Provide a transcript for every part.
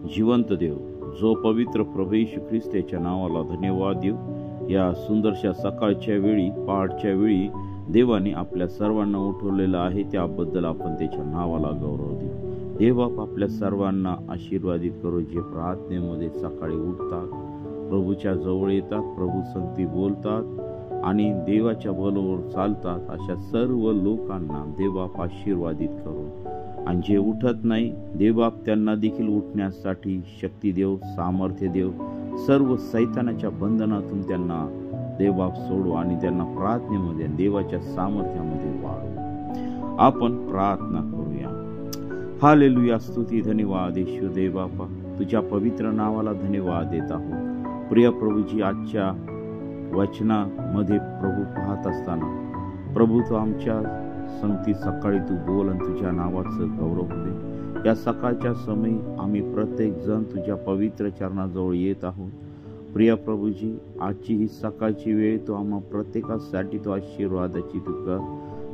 जिवंत देव, जो पवित्र प्रभू येशू ख्रिस्त याच्या नावाला धन्यवाद देऊ। या सुंदरशा सकाळच्या वेळी, पहाटच्या वेळी देवाने आपल्या सर्वांना उठवलेलं आहे, त्याबद्दल आपण त्याच्या नावाला गौरव देऊ। देवबाप आपल्या सर्वांना आशीर्वादित करो, जे प्रार्थनेमध्ये सकाळी उठतात, प्रभूच्या जवळ येतात, प्रभू संगती बोलतात आणि देवाच्या बरोबर चालतात, अशा सर्व लोकांना देवबाप आशीर्वादित करो। आणि जे उठत नाही, देवबाप त्यांना देखील उठण्यासाठी शक्ती देव, सामर्थ्य देव, सर्व सैतानाच्या बंधनातून त्यांना देवबाप सोडो आणि त्यांना प्रार्थनेमध्ये देवाच्या सामर्थ्यामध्ये वाढव। आपण प्रार्थना करूया। हालेलुया, स्तुती, धन्यवाद येशू देवबापा, तुझ्या पवित्र नावाला धन्यवाद देत आहोत। प्रिय प्रभूजी, आजच्या वचनामध्ये प्रभू पाहत असताना प्रभू तू आमच्या संगती सकाळी तू बोल आणि तुझ्या नावाचं गौरव दे। या सकाळच्या समयी आम्ही प्रत्येक जण तुझ्या पवित्र चरणाजवळ येत आहोत। प्रिय प्रभूजी, आजची ही सकाळची वेळ तू आम्हा प्रत्येकासाठी तू आशीर्वादाची तू कर,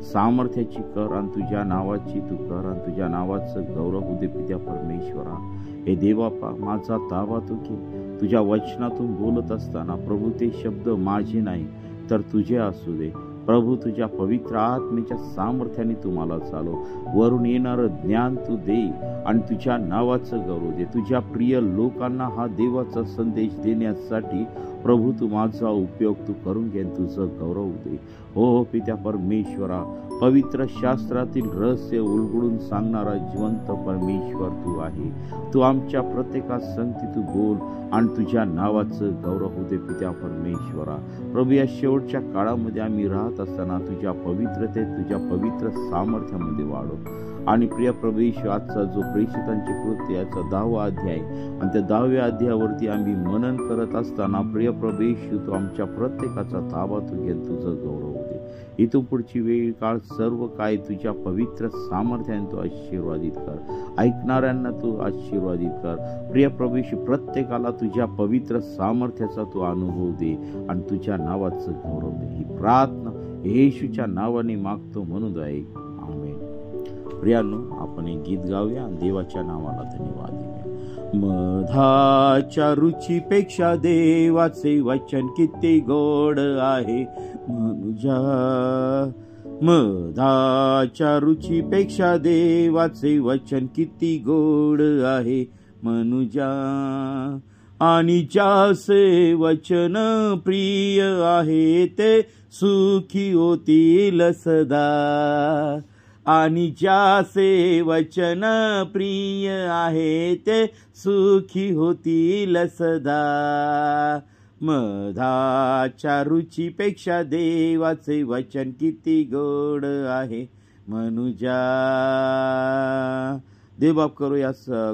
सामर्थ्याची कर आणि तुझ्या नावाची तू कर आणि तुझ्या नावाचं गौरव होऊ दे। पित्या परमेश्वरा, हे देवापा, माझा ताबा तू की तुझ्या वचनातून बोलत असताना प्रभू ते शब्द माझे नाही तर तुझे असू दे। प्रभू, तुझ्या पवित्र आत्मेच्या सामर्थ्याने तुम्हाला चालव, वरून येणारं ज्ञान तू दे आणि तुझ्या नावाचं गौरव दे। तुझ्या प्रिय लोकांना हा देवाचा संदेश देण्यासाठी प्रभू तू माझा उपयोग तू करून घे, तुझं गौरव दे। हो पित्या परमेश्वरा, पवित्र शास्त्रातील रहस्य उलगडून सांगणारा जिवंत परमेश्वर तू आहे। तू आमच्या प्रत्येकास संगती तू बोल आणि तुझ्या नावाचं गौरव होऊ दे। पित्या परमेश्वरा, प्रभू, या शेवटच्या काळामध्ये आम्ही राहत असताना तुझ्या पवित्रतेत, तुझ्या पवित्र सामर्थ्यामध्ये वाढव। आणि प्रिय प्रभू येशू, आजचा जो प्रेषितांचे कृत्य याचा 10वा अध्याय आणि त्या 10व्या अध्यायावरती आम्ही मनन करत असताना प्रिय प्रभू येशू, तू आमच्या प्रत्येकाचा ताबा तू घे, तुझं गौरव दे। इथून पुढची वेळ काळ सर्व काय तुझ्या पवित्र सामर्थ्याने तू आशीर्वादित कर, ऐकणाऱ्यांना तू आशीर्वादित कर। प्रिय प्रभू येशू, प्रत्येकाला तुझ्या पवित्र सामर्थ्याचा तू अनुभव दे आणि तुझ्या नावाचं गौरव दे। ही प्रार्थना येशूच्या नावाने मागतो म्हणून दे, आमेन। प्रियांनो, आपण एक गीत गाऊया आणि देवाच्या नावाला धन्यवाद देऊया। मधाच्या रुचीपेक्षा देवाचे वचन किती गोड आहे मनुजा, मधाच्या रुचीपेक्षा देवाचे वचन किती गोड आहे मनुजा, आणि ज्याचे वचन प्रिय आहे ते सुखी होतील सदा, आणि ज्याचे वचन प्रिय आहे ते सुखी होतील सदा। मधाच्या रुचीपेक्षा देवाचे वचन किती गोड आहे मनुजा। देवबाप करो, या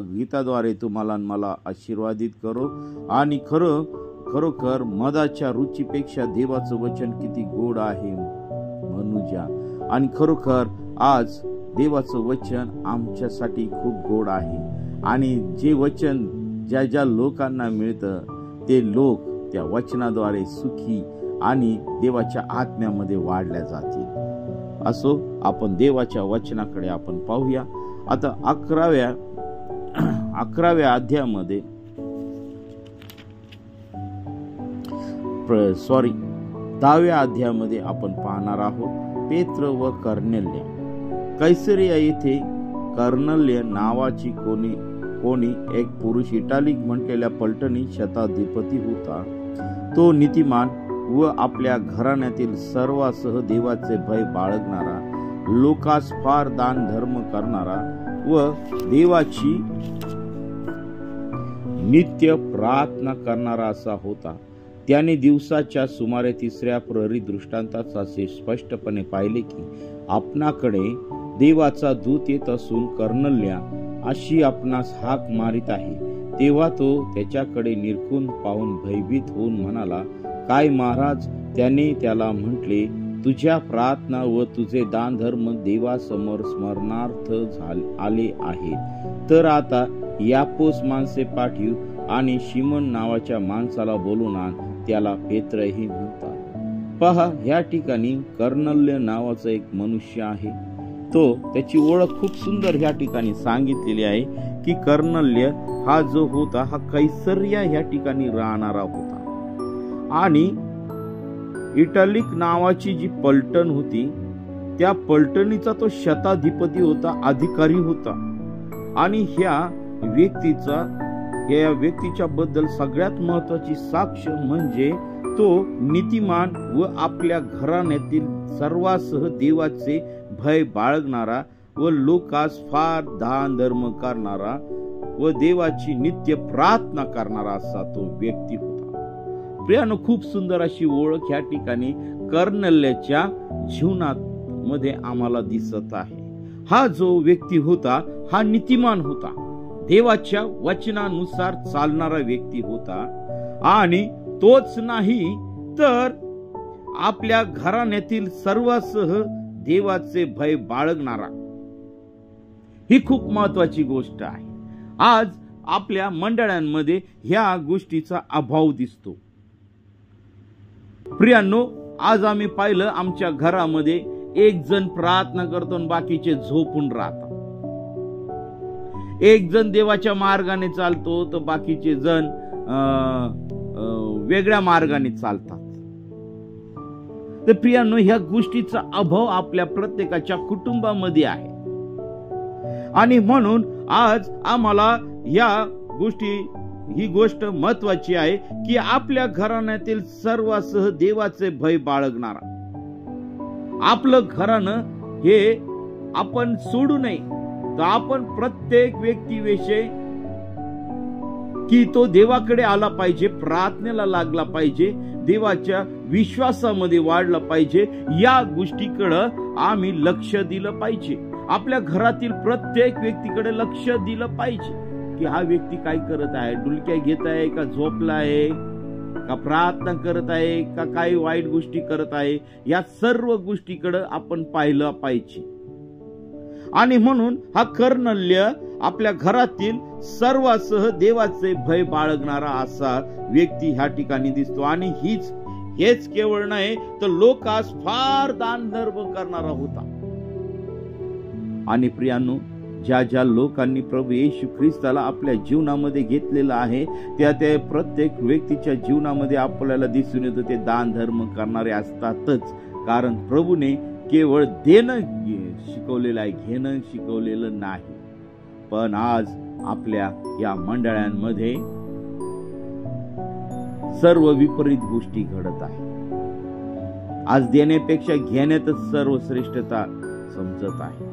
गीताद्वारे तुम्हाला मला आशीर्वादित करो आणि खरोखर मधाच्या रुचीपेक्षा देवाचं वचन किती गोड आहे मनुजा। आणि खरोखर आज देवाचं वचन आमच्यासाठी खूप गोड आहे आणि जे वचन ज्या ज्या लोकांना मिळतं ते लोक त्या वचनाद्वारे सुखी आणि देवाच्या आत्म्यामध्ये वाढल्या जातील। असो, आपण देवाच्या वचनाकडे आपण पाहूया। आता 11व्या अध्यायामध्ये 10व्या अध्यायामध्ये आपण पाहणार आहोत पेत्र व कर्नेल्य। कैसरिया येथे कर्नेल्य नावाची कोणी एक पुरुष इटालिक म्हटलेल्या पलटणी शताधिपती होता। तो नीतिमान व आपल्या घराण्यातील सर्वांसह देवाचे भय बाळगणारा, लोकास फार दान धर्म करणारा व देवाची नित्य प्रार्थना करणारा असा होता। त्याने दिवसाच्या सुमारे 3ऱ्या प्रहरी दृष्टांतात असे स्पष्टपणे पाहिले की आपणाकडे देवाचा दूत येत असून कर्नेल्य अशी आपणास हाक मारित आहे। तेव्हा तो त्याच्याकडे निरखून पाहून भयभीत होऊन म्हणाला, काय महाराज? त्याने त्याला म्हटले, तुझ्या प्रार्थना व तुझे दान धर्म देवासमोर स्मरणार्थ आले आहेत। तर आता यापोस माणसे पाठीव आणि शिमोन नावाच्या माणसाला बोलून आण, त्याला पेत्रही म्हणतात। पहा, ह्या ठिकाणी कर्नेल्य नावाचा एक मनुष्य आहे। त्याची ओळख खूप सुंदर ह्या ठिकाणी सांगितलेली आहे की कर्नल्य हा जो होता हा कैसरिया ह्या ठिकाणी राहणारा होता आणि इटालिक नावाची जी पलटण होती त्या पलटणीचा तो शताधिपती होता, अधिकारी होता आणि या व्यक्तीच्या बद्दल सगळ्यात महत्वाची साक्ष म्हणजे तो नीतिमान व आपल्या घराण्यातील सर्वांसह देवाचे भय बाळगणारा व लोकास फार दान धर्म करणारा व देवाची नित्य प्रार्थना करणारा असा तो व्यक्ती होता. प्रियानो, खूप सुंदर अशी ओळख या ठिकाणी कर्नल्याच्या जीवनात मध्ये आम्हाला दिसत आहे. हा जो व्यक्ती होता हा नीतिमान होता, देवाच्या वचनानुसार चालणारा व्यक्ती होता आणि तोच नाही तर आपल्या घराण्यातील सर्वांसह देवाचे भय बाळगणारा. ही खूप महत्वाची गोष्ट आहे. आज आपल्या मंडळांमध्ये ह्या गोष्टीचा अभाव दिसतो. प्रियांनो, आज आम्ही पाहिलं आमच्या घरामध्ये एक जण प्रार्थना करतो आणि बाकीचे झोपून राहतात. एक जण देवाच्या मार्गाने चालतो तर बाकीचे जण वेगळ्या मार्गाने चालतात. तर प्रियांनो, ह्या गोष्टीचा अभाव आपल्या प्रत्येकाच्या कुटुंबामध्ये आहे आणि म्हणून आज आम्हाला ही गोष्ट महत्वाची आहे की आपल्या घराण्यातील सर्वांसह देवाचे भय बाळगणारा. आपलं घराणं हे आपण सोडू नये, तर आपण प्रत्येक व्यक्तीविषयी की तो देवाकडे आला पाहिजे, प्रार्थनेला लागला पाहिजे, देवाच्या विश्वासामध्ये वाढला पाहिजे. या गोष्टीकडे आम्ही लक्ष दिलं पाहिजे. आपल्या घरातील प्रत्येक व्यक्तीकडे लक्ष दिलं पाहिजे की हा व्यक्ती काय करत आहे, डुलक्या घेत आहे का, झोपला आहे का, प्रार्थना करत आहे का, काही वाईट गोष्टी करत आहे. या सर्व गोष्टीकडे आपण पाहिलं पाहिजे. आणि म्हणून हा कर्नल्य आपल्या घरातील सर्वांसह देवाचे भय बाळगणारा असा व्यक्ती ह्या ठिकाणी दिसतो आणि हेच केवळ नाही तर लोकास फार दान धर्म करणारा होता. आणि प्रियांनो, ज्या लोकांनी प्रभू येशू ख्रिस्ताला आपल्या जीवनामध्ये घेतलेला आहे त्या प्रत्येक व्यक्तीच्या जीवनामध्ये आपल्याला दिसून येतं ते दान धर्म करणारे असतातच. कारण प्रभूने केवळ देणं शिकवलेलं आहे, घेणं शिकवलेलं नाही. पण आज आपल्या या मंडळांमध्ये सर्व विपरीत गोष्टी घडत आहेत. आज देण्यापेक्षा घेण्यातच सर्वश्रेष्ठता समजत आहे.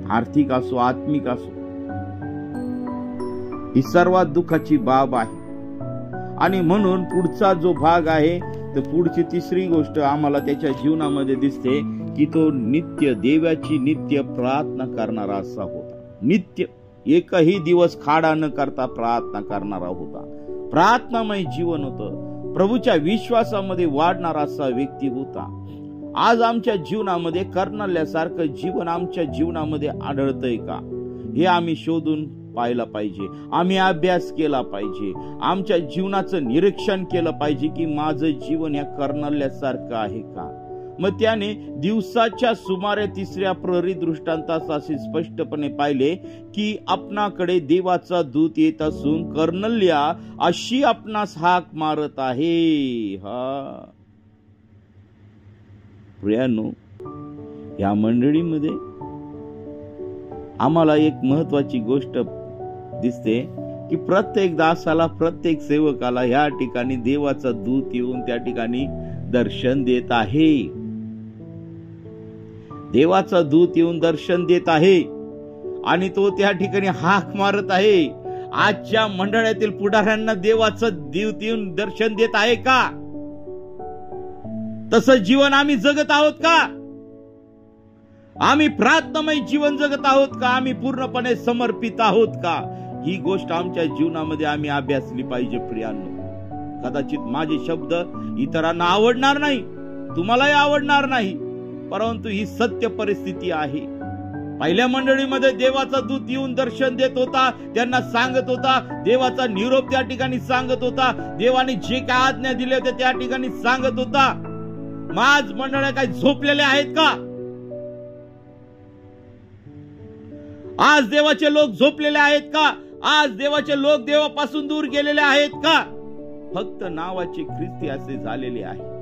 आर्थिक असो, आत्मिक असो, ही सर्वात दुःखाची बाब आहे. आणि म्हणून पुढचा जो भाग आहे तर पुढची तिसरी गोष्ट आम्हाला त्याच्या जीवनामध्ये दिसते की तो देवाची नित्य प्रार्थना करणारा असा होता. नित्य एकही दिवस खाडा न करता प्रार्थना करणारा होता. प्रार्थनामय जीवन होतं. प्रभूच्या विश्वासामध्ये वाढणारा असा व्यक्ती होता. आज आमच्या जीवनामध्ये कर्नल्यासारखं जीवन आमच्या जीवनामध्ये आढळतंय का, हे आम्ही शोधून पाहिला पाहिजे. आम्ही अभ्यास केला पाहिजे. आमच्या जीवनाचं निरीक्षण केलं पाहिजे की माझं जीवन या कर्नल्यासारखं आहे का. मग त्याने दिवसाच्या सुमारे 3ऱ्या प्रहरी दृष्टांतात असे स्पष्टपणे पाहिले की आपणाकडे देवाचा दूत येत असून कर्नल्या अशी आपणास हाक मारत आहे. प्रियांनो, या मंडळीमध्ये आम्हाला एक महत्वाची गोष्ट दिसते की प्रत्येक दासाला, प्रत्येक सेवकाला या ठिकाणी देवाचा दूत येऊन त्या ठिकाणी दर्शन देत आहे. देवाचा दूत येऊन दर्शन देत आहे आणि तो त्या ठिकाणी हाक मारत आहे. आजच्या मंडळातील पुढाऱ्यांना देवाचं दूत येऊन दर्शन देत आहे का? तसं जीवन आम्ही जगत आहोत का? आम्ही प्रार्थनामय जीवन जगत आहोत का? आम्ही पूर्णपणे समर्पित आहोत का? ही गोष्ट आमच्या जीवनामध्ये आम्ही अभ्यासली पाहिजे. प्रियांनो, कदाचित माझे शब्द इतरांना आवडणार नाही, तुम्हालाही आवडणार नाही, परंतु ही सत्य परिस्थिती आहे. पहिल्या मंडळीमध्ये देवाचा दूत येऊन दर्शन देत होता, त्यांना सांगत होता, देवाचा निरोप त्या ठिकाणी सांगत होता, देवाने जे काय आज्ञा दिले होते त्या ठिकाणी सांगत होता. माझ मंडळ काही झोपलेले आहेत का? आज देवाचे लोक झोपलेले आहेत का? आज देवाचे लोक देवापासून दूर गेलेले आहेत का? फक्त नावाचे ख्रिस्ती असे झालेले आहे.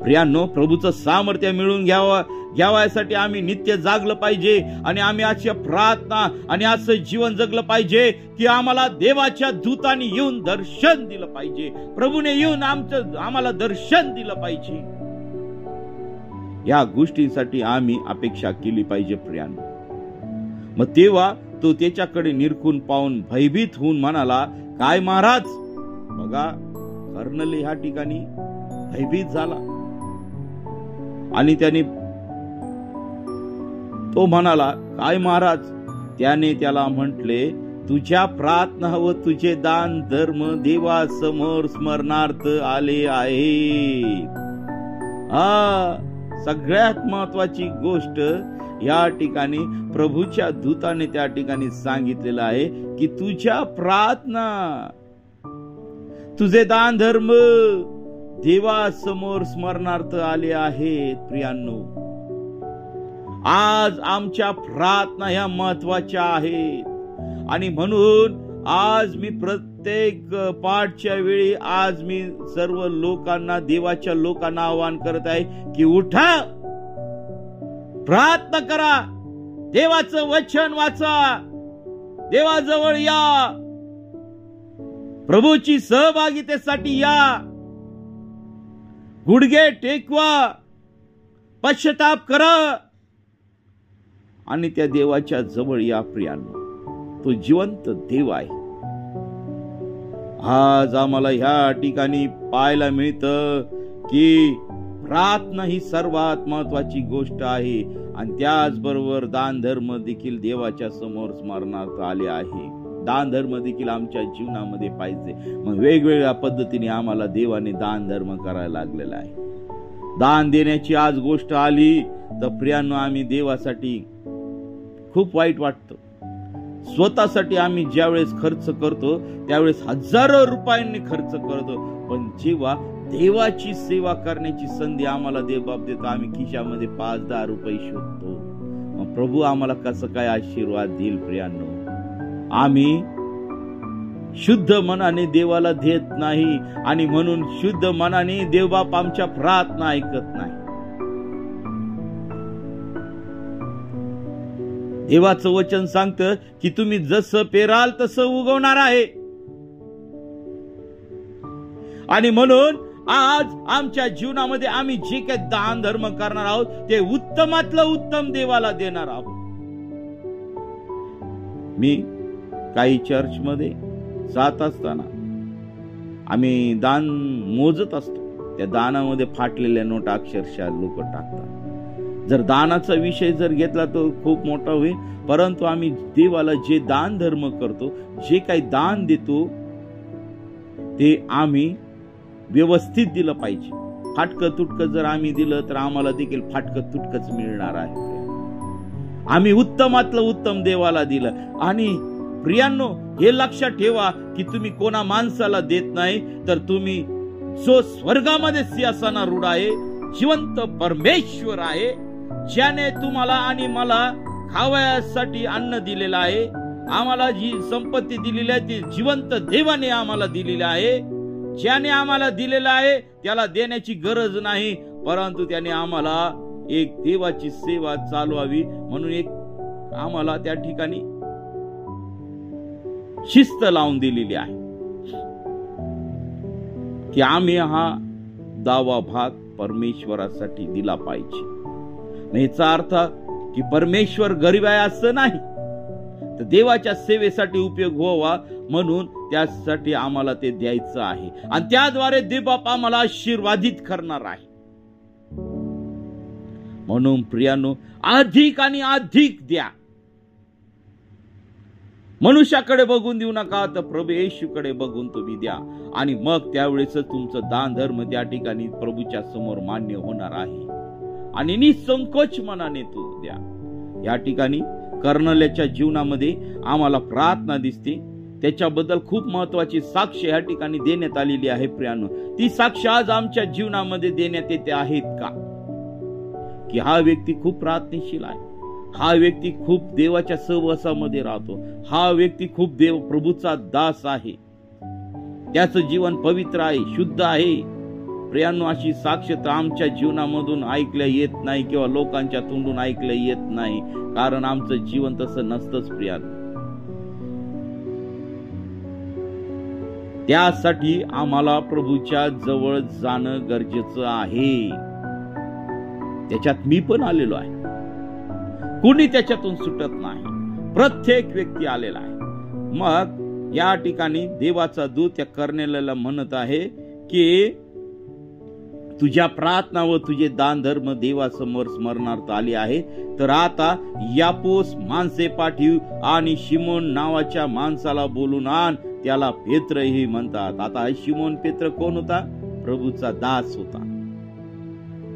प्रियांनो, प्रभूचं सामर्थ्य मिळून घ्यावयासाठी आम्ही नित्य जागलं पाहिजे आणि आम्ही अशी प्रार्थना आणि असं जीवन जगलं पाहिजे की आम्हाला देवाच्या दूतांनी येऊन दर्शन दिलं पाहिजे. प्रभूने येऊन आम्हाला दर्शन दिलं पाहिजे. या गोष्टींसाठी आम्ही अपेक्षा केली पाहिजे प्रियांनो. मग तेव्हा तो त्याच्याकडे निरखून पाहून भयभीत होऊन म्हणाला, काय महाराज? बघा, कर्नल ह्या ठिकाणी भयभीत झाला आणि त्याने तो म्हणाला, काय महाराज? त्याने त्याला म्हटले, तुझ्या प्रार्थना व तुझे दान धर्म देवासमोर स्मरणार्थ आले आहे. सगळ्यात महत्वाची गोष्ट या ठिकाणी प्रभूच्या दूताने त्या ठिकाणी सांगितलेलं आहे की तुझ्या प्रार्थना, तुझे दान धर्म देवासमोर स्मरणार्थ आले आहेत. प्रियांनो, आज आमच्या प्रार्थना ह्या महत्वाच्या आहेत आणि म्हणून आज मी प्रत्येक पाठच्या वेळी आज मी सर्व लोकांना, देवाच्या लोकांना आवाहन करत आहे की उठा, प्रार्थना करा, देवाचं वचन वाचा, देवाजवळ या, प्रभूची सहभागितेसाठी या, गुडघे टेकवा, पश्चाताप करा आणि त्या देवाच्या जवळ या. प्रियांनो, तो जिवंत देव आहे. आज आम्हाला ह्या ठिकाणी पाहायला मिळतं की प्रार्थना ही सर्वात महत्वाची गोष्ट आहे आणि त्याचबरोबर दान धर्म देखील देवाच्या समोर स्मरणार्थ आले आहे. दान धर्म देखील आमच्या जीवनामध्ये पाहिजे. मग वेगवेगळ्या पद्धतीने आम्हाला देवाने दान धर्म करायला लागलेला आहे. दान देण्याची आज गोष्ट आली तर प्रियांनो, आम्ही देवासाठी खूप वाईट वाटतं. स्वतःसाठी आम्ही ज्यावेळेस खर्च करतो त्यावेळेस हजारो रुपयांनी खर्च करतो, पण जेव्हा देवाची सेवा करण्याची संधी आम्हाला देवबाप देतो, आम्ही खिशामध्ये 5-10 रुपये शोधतो. मग प्रभू आम्हाला कसं काय आशीर्वाद देईल? प्रियांनो, आम्ही शुद्ध मनाने देवाला देत नाही आणि म्हणून शुद्ध मनाने देवबाप आमच्या प्रार्थना ऐकत नाही. देवाचं वचन सांगतं की तुम्ही जसं पेराल तसं उगवणार आहे आणि म्हणून आज आमच्या जीवनामध्ये आम्ही जे काही दान धर्म करणार आहोत ते उत्तमातलं उत्तम देवाला देणार आहोत. मी काही चर्चमध्ये जात असताना आम्ही दान मोजत असतो. त्या दानामध्ये फाटलेल्या नोटा अक्षरशः लोक टाकतात. जर दानाचा विषय जर घेतला तर खूप मोठा होईल, परंतु आम्ही देवाला जे दान धर्म करतो, जे काही दान देतो ते आम्ही व्यवस्थित दिलं पाहिजे. फाटकं तुटकं जर आम्ही दिलं तर आम्हाला देखील फाटकं तुटकंच मिळणार आहे. आम्ही उत्तमातलं उत्तम देवाला दिलं. आणि प्रियांनो, हे लक्षात ठेवा की तुम्ही कोणा माणसाला देत नाही, तर तुम्ही जो स्वर्गामध्ये सिंहासनारूढ आहे, जिवंत परमेश्वर आहे, ज्याने तुम्हाला आणि मला खावयासाठी अन्न दिलेलं आहे, आम्हाला जी संपत्ती दिलेली आहे ती जिवंत देवाने आम्हाला दिलेली आहे. ज्याने आम्हाला दिलेलं आहे त्याला देण्याची गरज नाही, परंतु त्याने आम्हाला एक देवाची सेवा चालवावी म्हणून एक आम्हाला त्या ठिकाणी शिस्त लावून दिलेली आहे की आम्ही हा 10वा भाग परमेश्वरासाठी दिला पाहिजे. याचा अर्थ की परमेश्वर गरीब आहे असं नाही, तर देवाच्या सेवेसाठी उपयोग व्हावा म्हणून त्यासाठी आम्हाला ते द्यायचं आहे आणि त्याद्वारे देवबाप आम्हाला आशीर्वादित करणार आहे. म्हणून प्रियांनो, अधिक आणि अधिक द्या. मनुष्याकडे बघून देऊ नका, तर प्रभू येशूकडे बघून तुम्ही द्या आणि मग त्यावेळेस तुमचं दान धर्म त्या ठिकाणी प्रभूच्या समोर मान्य होणार आहे आणि निसंकोच मनाने तो द्या. या ठिकाणी कर्नल्याच्या जीवनामध्ये आम्हाला प्रार्थना दिसते, त्याच्याबद्दल खूप महत्वाची साक्ष या ठिकाणी देण्यात आलेली आहे. प्रियांनो, ती साक्ष आज आमच्या जीवनामध्ये देण्यात येते आहेत का? की हा व्यक्ती खूप प्रार्थनाशील आहे, हा व्यक्ती खूप देवाच्या सहवासामध्ये राहतो, हा व्यक्ती खूप प्रभूचा दास आहे, त्याचं जीवन पवित्र आहे, शुद्ध आहे. प्रियांनो, अशी साक्ष तर आमच्या जीवनामधून ऐकल्या येत नाही किंवा लोकांच्या तोंडून ऐकल्या येत नाही, कारण आमचं जीवन तसं नसतंच प्रियांनो. त्यासाठी आम्हाला प्रभूच्या जवळ जाणं गरजेचं आहे. त्याच्यात मी पण आलेलो आहे, कुणी त्याच्यातून सुटत नाही, प्रत्येक व्यक्ती आलेला आहे. मग या ठिकाणी देवाचा दूत या कर्नेल्याला म्हणत आहे की तुझ्या प्रार्थना व तुझे दान धर्म देवासमोर स्मरणार्थ आले आहे, तर आता यापोस माणसे पाठीव आणि शिमोन नावाच्या माणसाला बोलून आण, त्याला पेत्रही म्हणतात. आता शिमोन पेत्र कोण होता? प्रभूचा दास होता.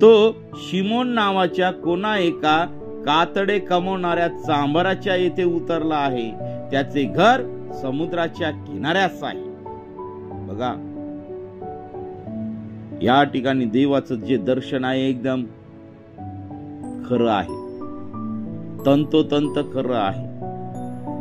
तो शिमोन नावाच्या कोणा एका कातडे कमवणाऱ्या चांभाराच्या येथे उतरला आहे. त्याचे घर समुद्राच्या किनाऱ्यास आहे. बघा, या ठिकाणी देवाचं जे दर्शन आहे एकदम खरं आहे, तंतोतंत खरं आहे.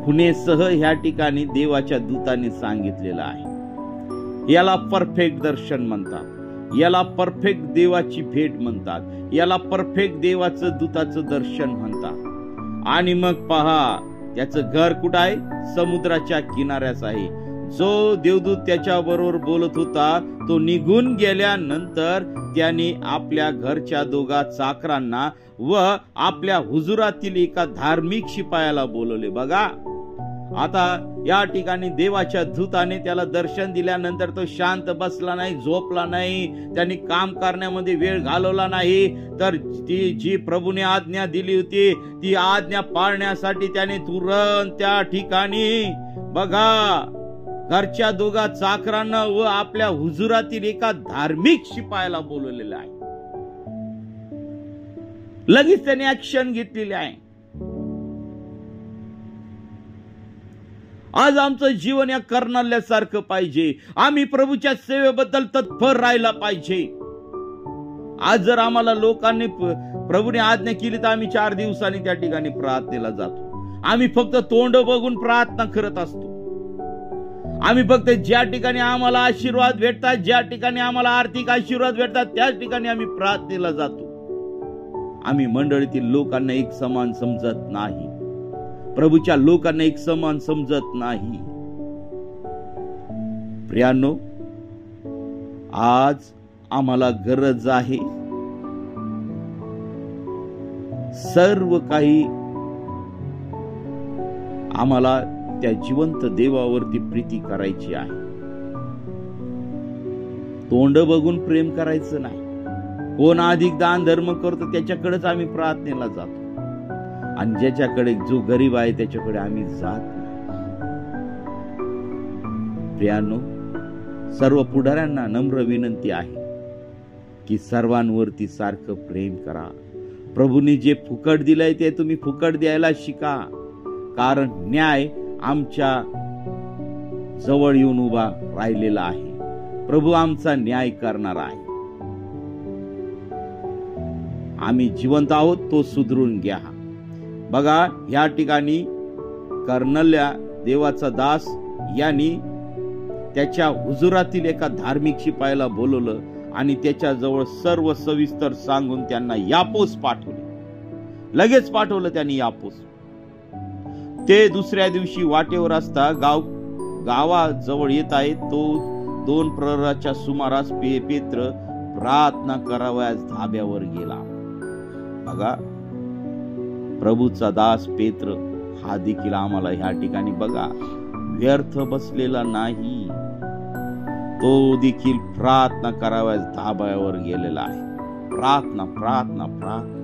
खुणेसह ह्या ठिकाणी देवाच्या दूताने सांगितलेलं आहे. याला परफेक्ट दर्शन म्हणतात, याला परफेक्ट देवाची भेट म्हणतात, याला परफेक्ट देवाचं दूताचं दर्शन म्हणतात. आणि मग पहा, त्याचं घर कुठं आहे? समुद्राच्या किनाऱ्यास आहे. जो देवदूत त्याच्या बरोबर बोलत होता तो निघून गेल्यानंतर त्याने आपल्या घरच्या दोघा चाकरांना व आपल्या हुजुरातील एका धार्मिक शिपायाला बोलवले. बघा, आता या ठिकाणी देवाच्या दूताने त्याला दर्शन दिल्यानंतर तो शांत बसला नाही, झोपला नाही, त्यांनी काम करण्यामध्ये वेळ घालवला नाही, तर ती जी प्रभूने आज्ञा दिली होती ती आज्ञा पाळण्यासाठी त्याने तुरंत त्या ठिकाणी बघा घरच्या दोघा चाकरांना व आपल्या हुजुरातील एका धार्मिक शिपायाला बोलवलेलं आहे. लगेच त्याने ऍक्शन घेतलेली आहे. आज आमचं जीवन या कर्नाल्यासारखं पाहिजे. आम्ही प्रभूच्या सेवेबद्दल तत्पर राहायला पाहिजे. आज जर आम्हाला लोकांनी प्रभूने आज्ञा केली तर आम्ही 4 दिवसांनी त्या ठिकाणी प्रार्थनेला जातो. आम्ही फक्त तोंड बघून प्रार्थना करत असतो. आम्ही फक्त ज्या ठिकाणी आम्हाला आशीर्वाद भेटतात, ज्या ठिकाणी आम्हाला आर्थिक आशीर्वाद भेटतात, त्याच ठिकाणी आम्ही प्रार्थनेला जातो. आम्ही मंडळीतील लोकांना एक समान समजत नाही, प्रभूच्या लोकांना एक समान समजत नाही. प्रियांनो, आज आम्हाला गरज आहे सर्व काही आम्हाला त्या जिवंत देवावरती प्रीती करायची आहे. तोंड बघून प्रेम करायचं नाही. कोण अधिक दान धर्म करतो त्याच्याकडेच आम्ही प्रार्थनेला जातो, आणि ज्याच्याकडे जो गरीब आहे त्याच्याकडे आम्ही जात नाही. प्रियांनो, सर्व पुढाऱ्यांना नम्र विनंती आहे की सर्वांवरती सारखं प्रेम करा. प्रभूने जे फुकट दिलंय ते तुम्ही फुकट द्यायला शिका, कारण न्याय आमच्या जवळ येऊन उभा राहिलेला आहे. प्रभू आमचा न्याय करणार आहे. आम्ही जिवंत आहोत, तो सुधरून घ्या. बघा, या ठिकाणी कर्नल्या देवाचा दास यांनी त्याच्या हुजुरातील एका धार्मिक शिपायाला बोलवलं आणि त्याच्या जवळ सर्व सविस्तर सांगून त्यांना यापोस पाठवले. लगेच पाठवलं त्यांनी यापोस. ते दुसऱ्या दिवशी वाटेवर असता गावाजवळ येत आहेत. तो 2 प्रहराच्या सुमारास पेत्र प्रार्थना करावयास धाब्यावर गेला. बघा, प्रभूचा दास पेत्र हा देखील आम्हाला ह्या ठिकाणी बघा व्यर्थ बसलेला नाही. तो देखील प्रार्थना करावयास धाब्यावर गेलेला आहे. प्रार्थना प्रार्थना प्रार्थना.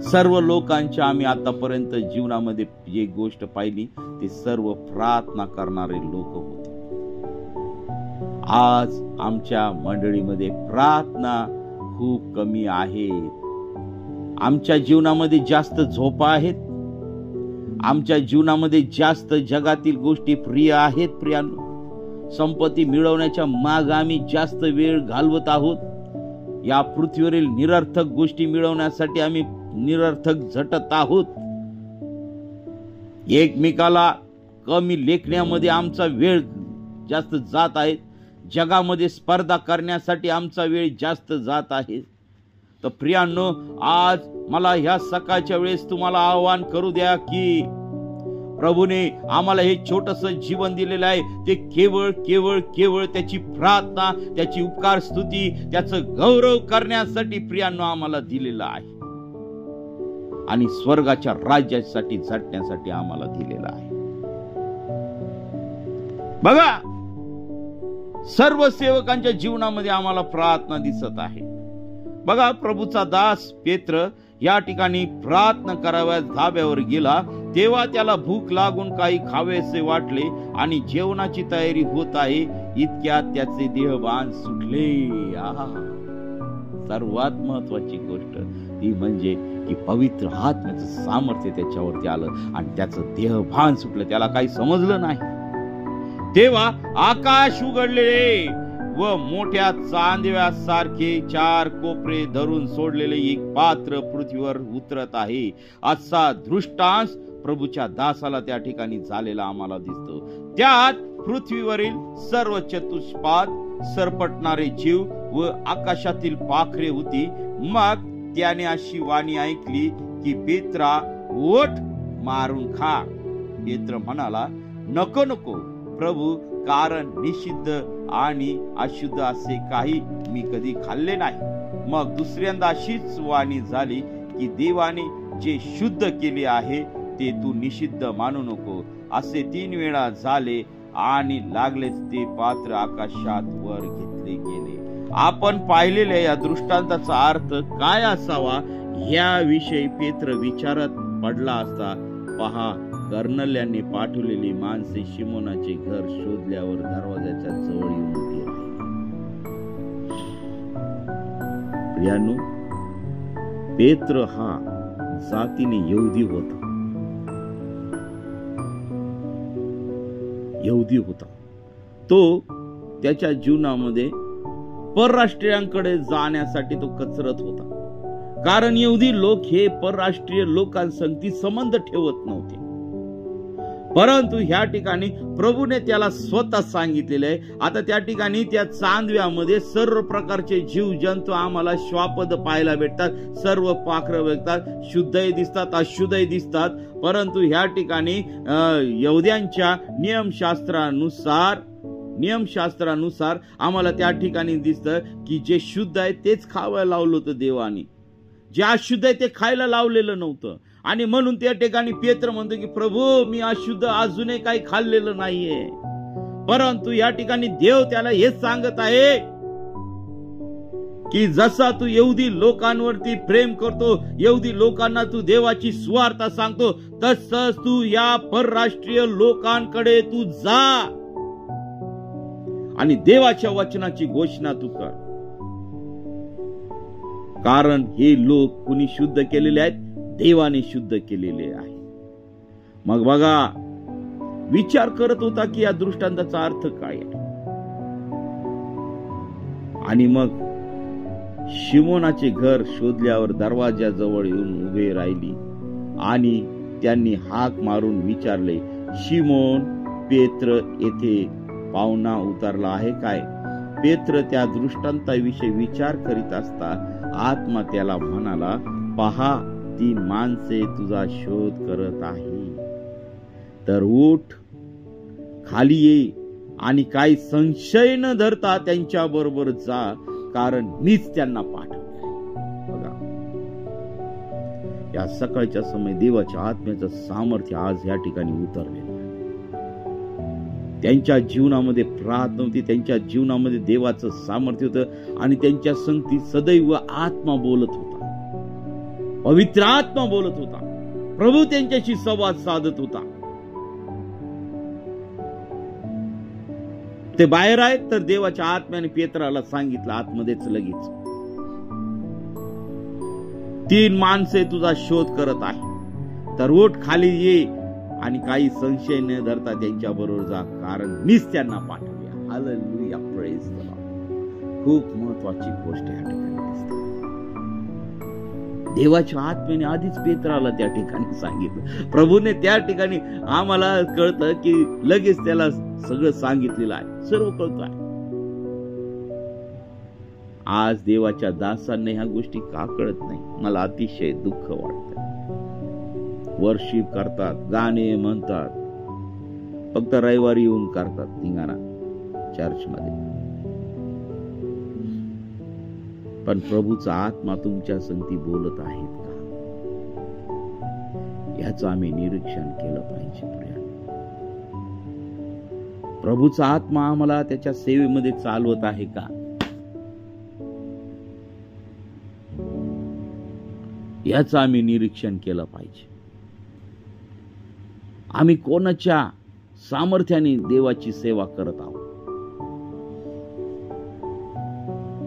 सर्व लोकांच्या आम्ही आतापर्यंत जीवनामध्ये जी गोष्ट पाहिली ते सर्व प्रार्थना करणारे लोक होते. आज आमच्या मंडळीमध्ये प्रार्थना खूप कमी आहे. आमच्या जीवनामध्ये जास्त झोपा आहेत. आमच्या जीवनामध्ये जास्त जगातील गोष्टी प्रिय आहेत. प्रियांनो, संपत्ती मिळवण्याच्या मागे आम्ही जास्त वेळ घालवत आहोत. या पृथ्वीवरील निरर्थक गोष्टी मिळवण्यासाठी आम्ही निरर्थक झटत आहोत. एकमेकाला कमी लेखण्यामध्ये आमचा वेळ जास्त जात आहे, जगामध्ये स्पर्धा करण्यासाठी आमचा वेळ जास्त जात आहे. तर प्रियांनो, आज मला ह्या सकाळच्या वेळेस तुम्हाला आवाहन करू द्या की प्रभूने आम्हाला हे छोटस जीवन दिलेलं आहे, ते केवळ केवळ केवळ त्याची प्रार्थना, त्याची उपकार स्तुती, त्याचं गौरव करण्यासाठी प्रियांनो आम्हाला दिलेलं आहे आणि स्वर्गाच्या राज्यासाठी झटण्यासाठी आम्हाला दिलेलं आहे. बघा, सर्व सेवकांच्या जीवनामध्ये आम्हाला प्रार्थना दिसत आहे. बघा, प्रभूचा दास पेत्र या ठिकाणी प्रार्थना कराव्या धाब्यावर गेला, तेव्हा त्याला भूक लागून काही खावेसे वाटले आणि जेवणाची तयारी होत आहे, इतक्यात त्याचे देहभान सुटले. सर्वात महत्वाची गोष्ट ती म्हणजे की पवित्र आत्म्याचं सामर्थ्य त्याच्यावरती आलं आणि त्याचं देहभान सुटलं, त्याला काही समजलं नाही. तेव्हा आकाश उघडले व मोठ्या चांदव्यासारखे 4 कोपरे धरून सोडलेले एक पात्र पृथ्वीवर उतरत आहे. असा दृष्टांत प्रभूच्या दासाला त्या ठिकाणी झालेला आम्हाला दिसतो. त्यात पृथ्वीवरील सर्व चतुष्पाद, सरपटणारे जीव व आकाशातील पाखरे होती. मग त्याने अशी वाणी ऐकली की पेत्रा, ओठ मारून खा. पेत्र म्हणाला, नको नको प्रभू, कारण निषिद्ध आणि अशुद्ध असे काही मी कधी खाल्ले नाही. मग दुसऱ्यांदा अशीच वाणी झाली की देवाने जे शुद्ध केले आहे ते तू निषिद्ध मानू नको. असे 3 वेळा झाले आणि लागलेच ते पात्र आकाशात वर घेतले गेले. आपण पाहिलेल्या या दृष्टांताचा अर्थ काय असावा याविषयी पेत्र विचारात पडला असता. पहा, कर्नल्याने पाठवलेली माणसे शिमोनाचे घर शोधल्यावर दरवाजाच्या जवळ येऊन उभी राहिली. प्रियांनो, पेत्र हा जातीने यहुदी होता. तो त्याच्या जीवनामध्ये परराष्ट्रीयांकडे जाण्यासाठी तो कचरत होता, कारण यहुदी लोक हे परराष्ट्रीय लोकांसंगती संबंध ठेवत नव्हते. परंतु ह्या ठिकाणी प्रभूने त्याला स्वतः सांगितलेले आहे. आता त्या ठिकाणी त्या चांदव्यामध्ये सर्व प्रकारचे जीव जंतू आम्हाला श्वापद पाहायला भेटतात. सर्व पाखरं भेटतात, शुद्धही दिसतात, अशुद्धही दिसतात. परंतु ह्या ठिकाणी यहुद्यांच्या नियमशास्त्रानुसार आम्हाला त्या ठिकाणी दिसतं की जे शुद्ध आहे तेच खावायला लावलं होतं देवाने, जे अशुद्ध आहे ते खायला लावलेलं नव्हतं. आणि म्हणून त्या ठिकाणी पेत्र म्हणतो की प्रभू, मी अशुद्ध अजूनही काही खाल्लेलं नाहीये. परंतु या ठिकाणी देव त्याला हेच सांगत आहे की जसा तू यहुदी लोकांवरती प्रेम करतो, यहुदी लोकांना तू देवाची सुवार्ता सांगतो, तसंच तू या परराष्ट्रीय लोकांकडे तू जा आणि देवाच्या वचनाची घोषणा तू कर. कारण हे लोक कुणी शुद्ध केलेले आहेत? देवाने शुद्ध केलेले आहे. मग बघा, विचार करत होता की या दृष्टांताचा अर्थ काय आहे. आणि मग शिमोनाचे घर शोधल्यावर दरवाजाजवळ येऊन उभे राहिली आणि त्यांनी हाक मारून विचारले, शिमोन, पेत्र येथे पाहुणा उतरला आहे काय? पेत्र त्या दृष्टांताविषयी विचार करीत असता आत्मा त्याला म्हणाला, पहा, 3 माणसे तुझा शोध करत आहे. तर उठ, खाली ये आणि काही संशय न धरता त्यांच्या बरोबर जा, कारण मीच त्यांना पाठवले. बघा, या सकाळच्या समय देवाच्या आत्म्याचं सामर्थ्य आज या ठिकाणी उतरलेलं आहे. त्यांच्या जीवनामध्ये प्रार्थना होती, त्यांच्या जीवनामध्ये देवाचं सामर्थ्य होतं आणि त्यांच्या संगती सदैव आत्मा बोलत होता, पवित्र आत्मा बोलत होता. प्रभू त्यांच्याशी संवाद साधत होता. ते बाहेर आहेत तर देवाच्या आत्म्याने पेत्राला सांगितलं आतमध्येच लगेच, 3 माणसे तुझा शोध करत आहे. तर उठ, खाली ये आणि काही संशय न धरता त्यांच्या बरोबर जा, कारण मीच त्यांना पाठवूया. Hallelujah, praise the Lord. खूप महत्वाची गोष्ट या ठिकाणी दिसते. देवाच्या आत्म्याने आधीच पेत्राला त्या ठिकाणी सांगितलं. प्रभूने त्या ठिकाणी आम्हाला कळतं की लगेच त्याला सगळं सांगितलेलं आहे, सर्व कळतं आहे. आज देवाच्या दासांना ह्या गोष्टी का कळत नाही? मला अतिशय दुःख वाटतं. वर्शिप करतात, गाणे म्हणतात, फक्त रविवारी येऊन करतात धिंगाणा चर्चमध्ये. पण प्रभूचा आत्मा तुमच्या संगती बोलत आहेत का? याचं आम्ही निरीक्षण केलं पाहिजे. प्रभूचा आत्मा आम्हाला त्याच्या सेवेमध्ये चालवत आहे का? याचं आम्ही निरीक्षण केलं पाहिजे. आम्ही कोणाच्या सामर्थ्याने देवाची सेवा करत आहोत?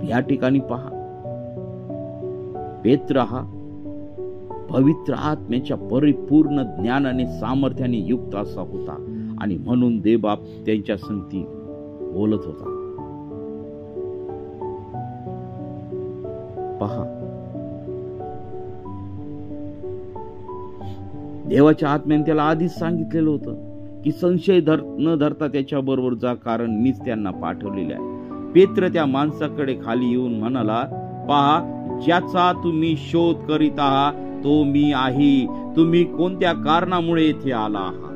या ठिकाणी पहा, पेत्र हा पवित्र आत्म्याच्या परिपूर्ण ज्ञानाने सामर्थ्याने युक्त असा होता आणि म्हणून देवबाप त्यांच्या संगती बोलत होता. पहा, देवाच्या आत्म्याने त्याला आधीच सांगितलेलं होतं की संशय न धरता त्याच्या बरोबर जा, कारण मीच त्यांना पाठवलेले आहे. पेत्र त्या माणसाकडे खाली येऊन म्हणाला, पहा, ज्याचा तुम्ही शोध करीत आहात तो मी आहे. तुम्ही कोणत्या कारणामुळे येथे आला आहात?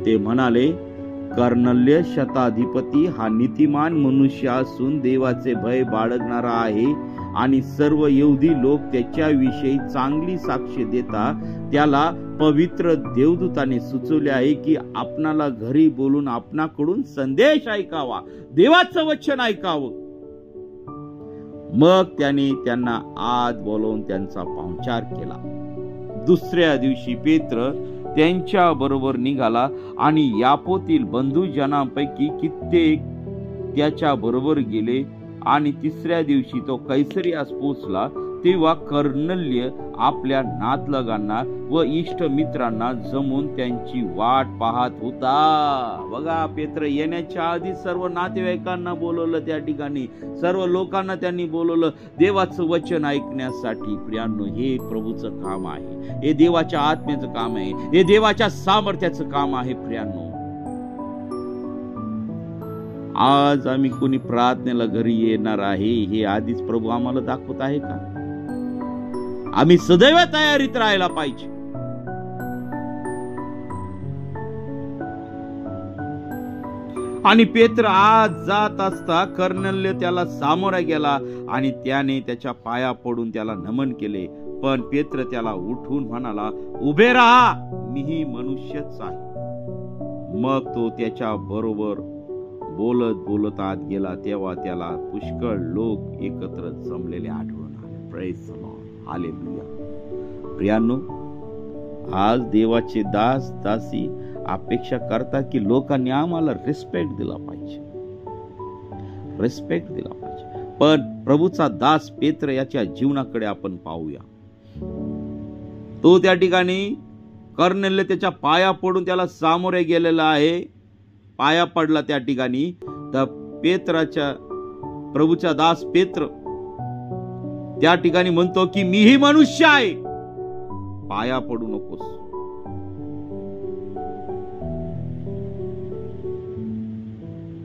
ते म्हणाले, कर्नल्य शताधिपती हा नीतिमान मनुष्य असून देवाचे भय बाळगणारा आहे आणि सर्व यहुदी लोक त्याच्याविषयी चांगली साक्ष देता त्याला पवित्र देवदूताने सुचवले आहे की आपणाला घरी बोलून आपणाकडून संदेश ऐकावा, देवाचं वचन ऐकावं. मग त्याने त्यांना आत बोलवून त्यांचा पाहुणचार केला. दुसऱ्या दिवशी पेत्र त्यांच्या बरोबर निघाला आणि यापोतील बंधुजनांपैकी कित्येक त्याच्या बरोबर गेले. आणि तिसऱ्या दिवशी तो कैसरियास पोहोचला. तेव्हा कर्नल्य आपल्या नातलगांना व इष्ट मित्रांना जमून त्यांची वाट पाहत होता. बघा, पेत्र येण्याच्या आधी सर्व नातेवाईकांना बोलवलं, त्या ठिकाणी सर्व लोकांना त्यांनी बोलवलं देवाचं वचन ऐकण्यासाठी. प्रियांनो, हे प्रभूचं काम आहे, हे देवाच्या आत्म्याचं काम आहे, हे देवाच्या सामर्थ्याचं काम आहे. प्रियांनो, आज आम्ही कोणी प्रार्थनेला घरी येणार आहे हे आधीच प्रभू आम्हाला दाखवत आहे का? आम्ही सदैव तयारीत राहायला पाहिजे. आणि पेत्र आज जात असता कर्नल्य त्याला सामोरा गेला आणि त्याने त्याच्या पाया पडून त्याला नमन केले. पण पेत्र त्याला उठून म्हणाला, उभे राहा, मीही मनुष्यच आहे. मग तो त्याच्या बरोबर बोलत बोलत आत गेला. तेव्हा त्याला पुष्कळ लोक एकत्र जमलेले आढळून आले. Praise the Lord, hallelujah. प्रियांनो, आज देवाचे दास दासी अपेक्षा करतात की लोकांनी आम्हाला रिस्पेक्ट दिला पाहिजे, रिस्पेक्ट दिला पाहिजे. पण प्रभूचा दास पेत्र याच्या जीवनाकडे आपण पाहूया. तो त्या ठिकाणी कर्नल्य त्याच्या पाया पडून त्याला सामोरे गेलेला आहे, पाया पडला त्या ठिकाणी. तर पेत्राच्या प्रभूचा दास पेत्र त्या ठिकाणी म्हणतो की मीही मनुष्य आहे, पाया पडू नकोस.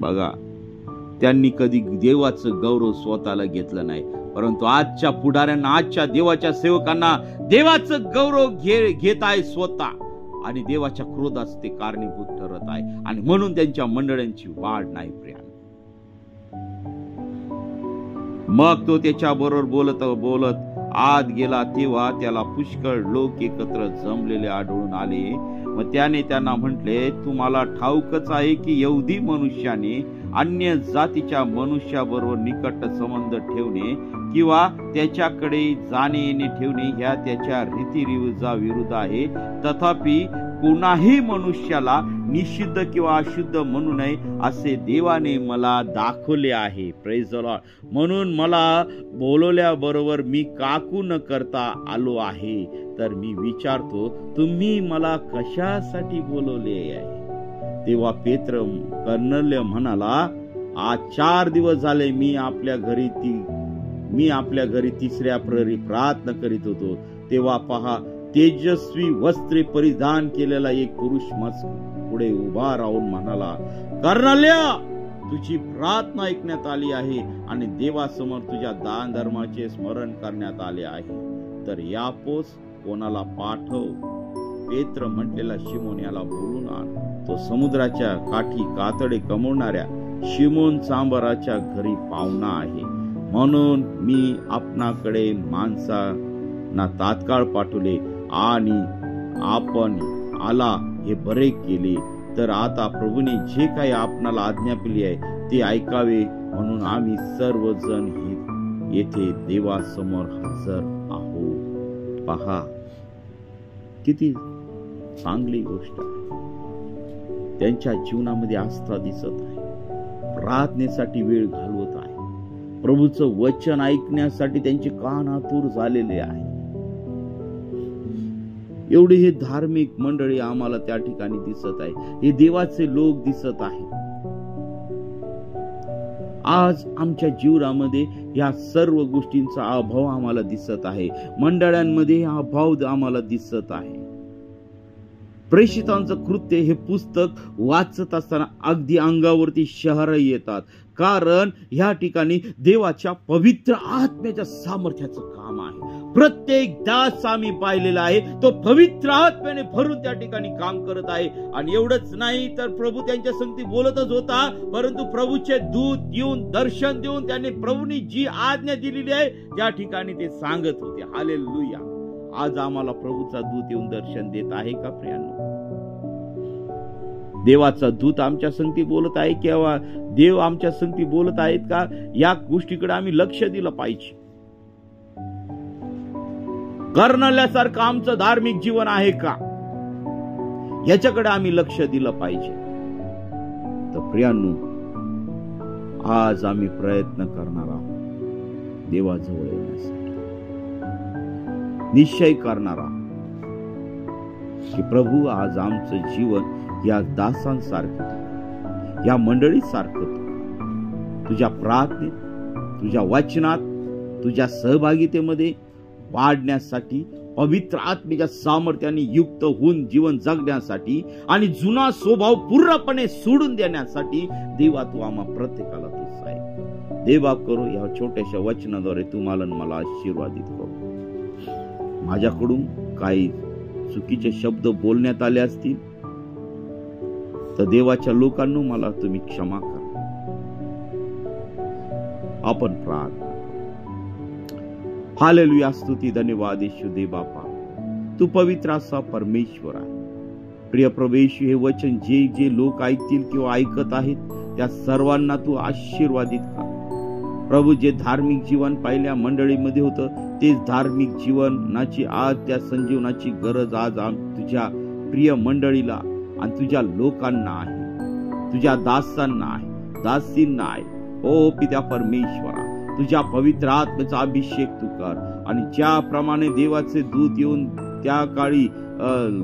बघा, त्यांनी कधी देवाचं गौरव स्वतःला घेतलं नाही, परंतु आजच्या पुढाऱ्यांना, आजच्या देवाच्या सेवकांना देवाचं गौरव घेत आहे स्वतः आणि देवाच्या क्रोधास ते कारणीभूत ठरत आहे आणि म्हणून त्यांच्या मंडळांची वाढ नाही. प्रिया, मग तो त्याच्या बरोबर बोलत बोलत आत गेला. तेव्हा त्याला पुष्कळ लोक एकत्र जमलेले आढळून आले. मग त्याने त्यांना म्हटले, तुम्हाला ठाऊकच आहे की यहुदी मनुष्याने अन्य जातीच्या मनुष्याबरोबर निकट संबंध ठेवणे किंवा त्याच्याकडे जाणे येणे ठेवणे ह्या त्याच्या रीतिरिवाजा विरुद्ध आहे. तथापि कोणाही मनुष्याला निषिद्ध किंवा अशुद्ध म्हणू नये असे देवाने मला दाखवले आहे. Praise the Lord. म्हणून मला बोलवल्याबरोबर मी काकू न करता आलो आहे. तर मी विचारतो, तुम्ही मला कशासाठी बोलवले आहे? तेव्हा पेत्र कर्नल्य म्हणाला, आज 4 दिवस झाले मी आपल्या घरी ती मी आपल्या घरी तिसऱ्या प्रहरी प्रार्थना करीत होतो, तेव्हा पहा, तेजस्वी वस्त्रे परिधान केलेला एक पुरुष माझ्या पुढे उभा राहून म्हणाला, कर्नल्या, तुझी प्रार्थना ऐकण्यात आली आहे आणि देवासमोर तुझ्या दान धर्माचे स्मरण करण्यात आले आहे. तर या पोस कोणाला पाठव. पेत्र म्हटलेला शिमोन याला बोलून आण. तो समुद्राच्या काठी कातडे कमवणाऱ्या शिमोन सांबराच्या घरी पाहुणा आहे. म्हणून मी आपणाकडे माणसांना तात्काळ पाठवले आणि आपण आला हे बरे केले. तर आता प्रभूने जे काही आपणाला आज्ञा दिली आहे ते ऐकावे, म्हणून आम्ही सर्वजण येथे देवासमोर हजर आहोत. पहा, किती चांगली गोष्ट आहे. त्यांच्या जीवनामध्ये आस्था दिसत आहे. प्रार्थनेसाठी वेळ घालवत आहे. प्रभूचं वचन ऐकण्यासाठी त्यांचे कान आतुर झालेले आहे. एवढे हे धार्मिक मंडळी आम्हाला त्या ठिकाणी दिसत आहे. हे देवाचे लोक दिसत आहेत. आज आमच्या जीवनामध्ये या सर्व गोष्टींचा अभाव आम्हाला दिसत आहे. मंडळांमध्ये हा अभाव आम्हाला दिसत आहे. प्रेषितांचं कृत्य हे पुस्तक वाचत असताना अगदी अंगावरती शहर येतात, कारण ह्या ठिकाणी देवाच्या पवित्र आत्म्याच्या सामर्थ्याचं काम आहे. प्रत्येक दास आम्ही पाहिलेला आहे, तो पवित्र आत्म्याने भरून त्या ठिकाणी काम करत आहे. आणि एवढंच नाही तर प्रभू त्यांच्या संगती बोलतच होता, परंतु प्रभूचे दूत येऊन दर्शन देऊन त्यांनी प्रभूंनी जी आज्ञा दिलेली आहे त्या ठिकाणी ते सांगत होते. हालेलुया. आज आम्हाला प्रभूचा दूत येऊन दर्शन देत आहे का प्रियांनो? देवाचा दूत आमच्या संगती बोलत आहे किंवा देव आमच्या संगती बोलत आहेत का? या गोष्टीकडे आम्ही लक्ष दिलं पाहिजे. कर्नल्यासारखं आमचं धार्मिक जीवन आहे का, याच्याकडे आम्ही लक्ष दिलं पाहिजे. तर प्रियांनो, आज आम्ही प्रयत्न करणार आहोत देवाजवळ येण्यासाठी. निश्चय करणार आहोत की प्रभू, आज आमचं जीवन या दासांसारखं, या मंडळीसारखं तुझ्या प्रार्थनेत, तुझ्या वचनात, तुझ्या सहभागितेमध्ये वाढण्यासाठी, पवित्र आत्म्याच्या सामर्थ्याने युक्त होऊन जीवन जगण्यासाठी आणि जुना स्वभाव पूर्णपणे सोडून देण्यासाठी देवा तू आम्हा प्रत्येकाला तू सहाय्य. देवा करू या छोट्याशा वचनाद्वारे तुम्हाला मला आशीर्वादित करू. माझ्याकडून काही चुकीचे शब्द बोलण्यात आले असतील तर देवाच्या लोकांना मला तुम्ही क्षमा करा. आपण प्रार्थना. हालेलुया. स्तुती धन्यवाद येशू दे बापा, तू पवित्र असा परमेश्वर आहे. प्रिय प्रभू येशू, हे वचन जे जे लोक ऐकतील किंवा ऐकत आहेत त्या सर्वांना तू आशीर्वादित कर. प्रभू, जे धार्मिक जीवन पहिल्या मंडळीमध्ये होतं तेच धार्मिक जीवनाची आज त्या संजीवनाची गरज आज तुझ्या प्रिय मंडळीला आणि तुझ्या लोकांना आहे, तुझ्या दासांना आहे, दासींना आहे. ओ पित्या परमेश्वरा, तुझ्या पवित्र आत्म्याचा अभिषेक तू कर आणि ज्याप्रमाणे देवाचे दूत येऊन त्या काळी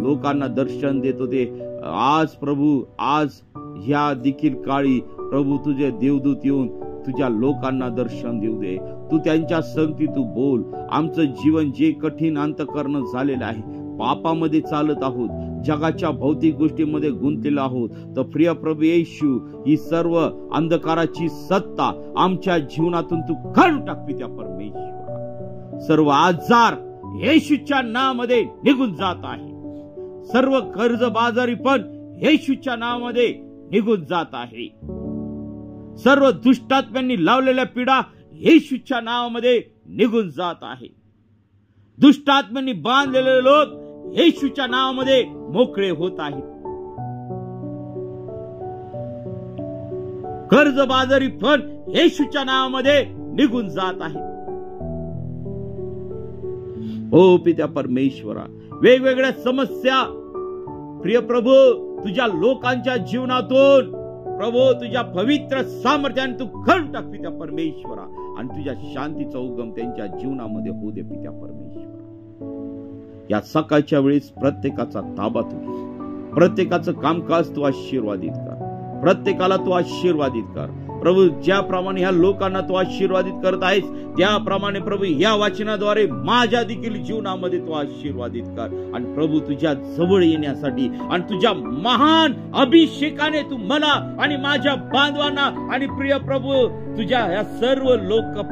लोकांना दर्शन देत होते, आज प्रभू, आज ह्या देखील काळी प्रभू तुझे देवदूत येऊन तुझ्या लोकांना दर्शन देऊ दे. तू त्यांच्या संगती तू बोल. आमचं जीवन जे कठीण अंतःकरण झालेलं आहे, पापामध्ये चालत आहोत, जगाच्या भौतिक गोष्टींमध्ये गुंतलेलो आहोत, तर प्रिय प्रभू येशू, ही सर्व अंधकाराची सत्ता आमच्या जीवनातून तू काढून टाकवी त्या परमेश्वर. सर्व आजार येशूच्या नावामध्ये निघून जात आहे. सर्व कर्जबाजारी पण येशूच्या नावामध्ये निघून जात आहे. सर्व दुष्टात्म्यांनी लावलेल्या पीडा येशूच्या नावामध्ये निघून जात आहे. दुष्टात्म्यांनी बांधलेले लोक येशूच्या नावामध्ये मोकळे होत आहेत. कर्जबाजारी पण येशूच्या नावामध्ये निघून जात आहे. ओ पित्या परमेश्वरा, वेगवेगळ्या समस्या प्रिय प्रभू तुझ्या लोकांच्या जीवनातून प्रभू तुझ्या पवित्र सामर्थ्याने तू काढून टाक पित्या परमेश्वरा, आणि तुझ्या शांतीचा उगम त्यांच्या जीवनामध्ये होऊ दे पित्या परमेश्वरा. या सकाळच्या वेळेस प्रत्येकाचा ताबा तू घे, प्रत्येकाचं कामकाज तू आशीर्वादित कर, प्रत्येकाला तू आशीर्वादित कर. प्रभू ज्याप्रमाणे ह्या लोकांना तू आशीर्वादित करत आहेस त्याप्रमाणे प्रभू या वाचनाद्वारे माझ्या देखील जीवनामध्ये तू आशीर्वादित कर. आणि प्रभू तुझ्या जवळ येण्यासाठी आणि तुझ्या महान अभिषेकाने तू मला आणि माझ्या बांधवांना आणि प्रिय प्रभू तुझ्या या सर्व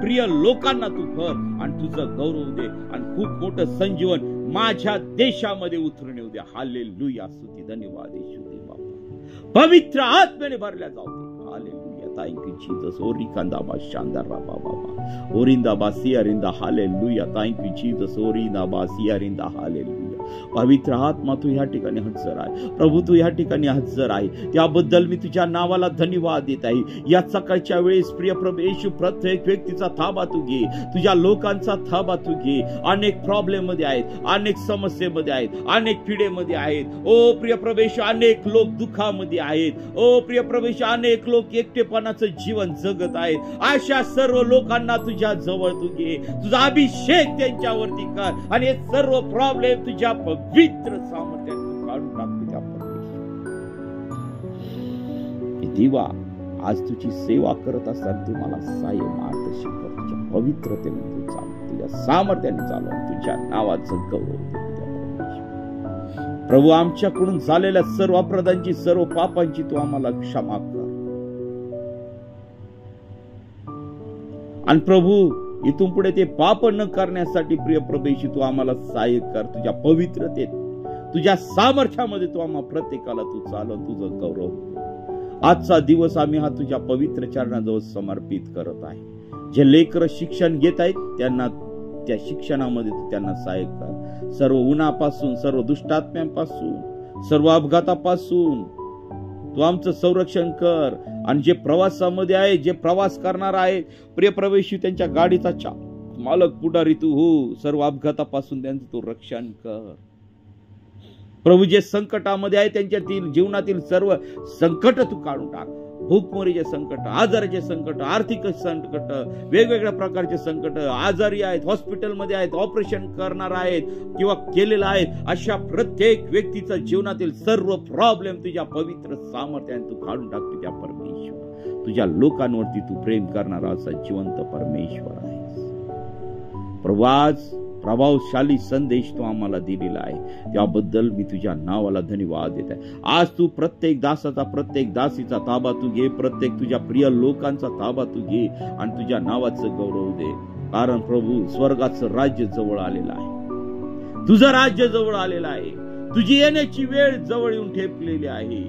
प्रिय लोकांना तू भर आणि तुझं गौरव दे आणि खूप मोठं संजीवन माझ्या देशामध्ये उतरून येऊ दे. हालेलुया. स्तुती धन्यवाद येशू दे बाबा. पवित्र आत्म्याने भरल्या जाऊ दे. Hallelujah. Thank you Jesus. Orikanda ba shanda raba baba. Orinda ba siarinda. Hallelujah. Thank you Jesus. Orinda ba siarinda. Hallelujah. पवित्र आत्मा तू ह्या ठिकाणी हजर आहे. प्रभू तू ह्या ठिकाणी हजर आहे त्याबद्दल मी तुझ्या नावाला धन्यवाद देत आहे. या सकाळच्या वेळेस प्रिय प्रभू येशू प्रत्येक व्यक्तीचा ताबा तू घे. तुझ्या लोकांचा ताबा तू घे. अनेक प्रॉब्लेम मध्ये आहेत, अनेक समस्येमध्ये आहेत, अनेक पिढेमध्ये आहेत. ओ प्रिय प्रभू येशू अनेक लोक दुःखामध्ये आहेत. ओ प्रिय प्रभू येशू अनेक लोक एकटेपणाचं जीवन जगत आहेत. अशा सर्व लोकांना तुझ्या जवळ तू घे. तुझा अभिषेक त्यांच्यावरती कर आणि हे सर्व प्रॉब्लेम तुझ्या पवित्र सामर्थ्याने काढून टाकतो. त्या देवा आज तुझी सेवा करत असताना तू मला सहाय्य मार्गदर्शन कर. तुझ्या पवित्रतेने तू चाल, तुझ्या सामर्थ्याने चाल, तुझ्या नावाचं गौरव दे. प्रभू आमच्याकडून झालेल्या सर्व अपराधांची सर्व पापांची तू आम्हाला क्षमा कर. आणि प्रभू इथून पुढे ते पाप न करण्यासाठी प्रिय प्रभू तू आम्हाला सहाय्य कर. तुझ्या पवित्रतेत तुझ्या सामर्थ्यामध्ये तू आम्हा प्रत्येकाला तू चालव, तुझं गौरव. आजचा दिवस आम्ही हा तुझ्या पवित्र चरणाजवळ समर्पित करत आहे. जे लेकरं शिक्षण घेत आहेत त्यांना त्या शिक्षणामध्ये तू त्यांना सहाय्य कर. सर्व उन्हापासून, सर्व दुष्टात्म्यांपासून, सर्व अपघातापासून तू आमचं संरक्षण कर. आणि जे प्रवासामध्ये आहे, जे प्रवास करणार आहे प्रिय प्रवेशी त्यांच्या गाडीचा मालक पुढारी तू हो. सर्व अपघातापासून त्यांचं तू रक्षण कर. प्रभू जे संकटामध्ये आहे त्यांच्यातील जीवनातील सर्व संकट तू काढून टाक. भूकमरीचे संकट, आजाराचे संकट, आर्थिक संकट, वेगवेगळ्या प्रकारचे संकट, आजारी आहेत, हॉस्पिटलमध्ये आहेत, ऑपरेशन करणार आहेत किंवा केलेलं आहेत, अशा प्रत्येक व्यक्तीच्या जीवनातील सर्व प्रॉब्लेम तुझ्या पवित्र सामर्थ्याने तू काढून टाक. तुझ्या परमेश्वर तुझ्या लोकांवरती तू प्रेम करणारा असा जिवंत परमेश्वर आहेस. प्रभू आज प्रभावशाली संदेश तू आम्हाला दिलेला आहे त्याबद्दल मी तुझ्या नावाला धन्यवाद देत आहे. आज तू प्रत्येक दासाचा, प्रत्येक दासीचा ताबा तू घे. प्रत्येक तुझ्या प्रिय लोकांचा ताबा तू घे आणि तुझ्या नावाचं गौरव दे. कारण प्रभू स्वर्गाचं राज्य जवळ आलेलं आहे. तुझं राज्य जवळ आलेलं आहे. तुझी येण्याची वेळ जवळ येऊन ठेपलेली आहे.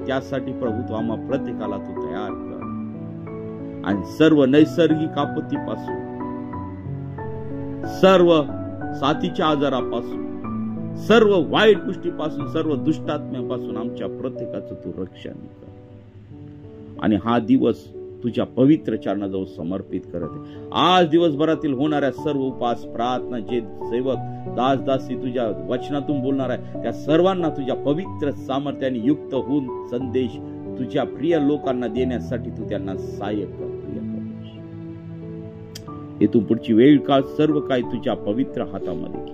त्यासाठी प्रभू तू आम्हा प्रत्येकाला तू तयार कर आणि सर्व नैसर्गिक आपत्तीपासून, सर्व साथीच्या आजारापासून, सर्व वाईट गोष्टीपासून, सर्व दुष्टात्म्यापासून आमच्या प्रत्येकाचं तू रक्षण कर. आणि हा दिवस तुझ्या पवित्र चरणाजवळ समर्पित करत आहे. आज दिवसभरातील होणाऱ्या सर्व उपास, प्रार्थना, जे सेवक दासदासी तुझ्या वचनातून बोलणार आहे त्या सर्वांना तुझ्या पवित्र सामर्थ्याने युक्त होऊन संदेश तुझ्या प्रिय लोकांना देण्यासाठी तू त्यांना सहाय्य कर. येथून पुढची वेळ काळ सर्व काही तुझ्या पवित्र हातामध्ये घे.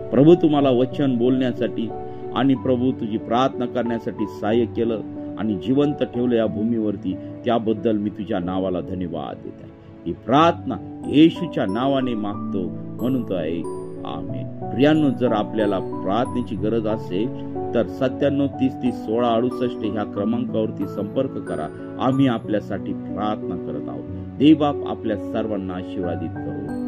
प्रभू तुम्हाला वचन बोलण्यासाठी आणि प्रभू तुझी प्रार्थना करण्यासाठी सहाय्य केलं आणि जिवंत ठेवलं या भूमीवरती, त्याबद्दल मी तुझ्या नावाला धन्यवाद देत आहे. ही प्रार्थना येशूच्या नावाने मागतो म्हणून तो आहे. आमेन. प्रियांनो, जर आपल्याला प्रार्थनेची गरज असेल तर 97 30 30 16 68 ह्या क्रमांकावरती संपर्क करा. आम्ही आपल्यासाठी प्रार्थना करत आहोत. देव बाप आपल्या सर्वांना आशीर्वादित करो.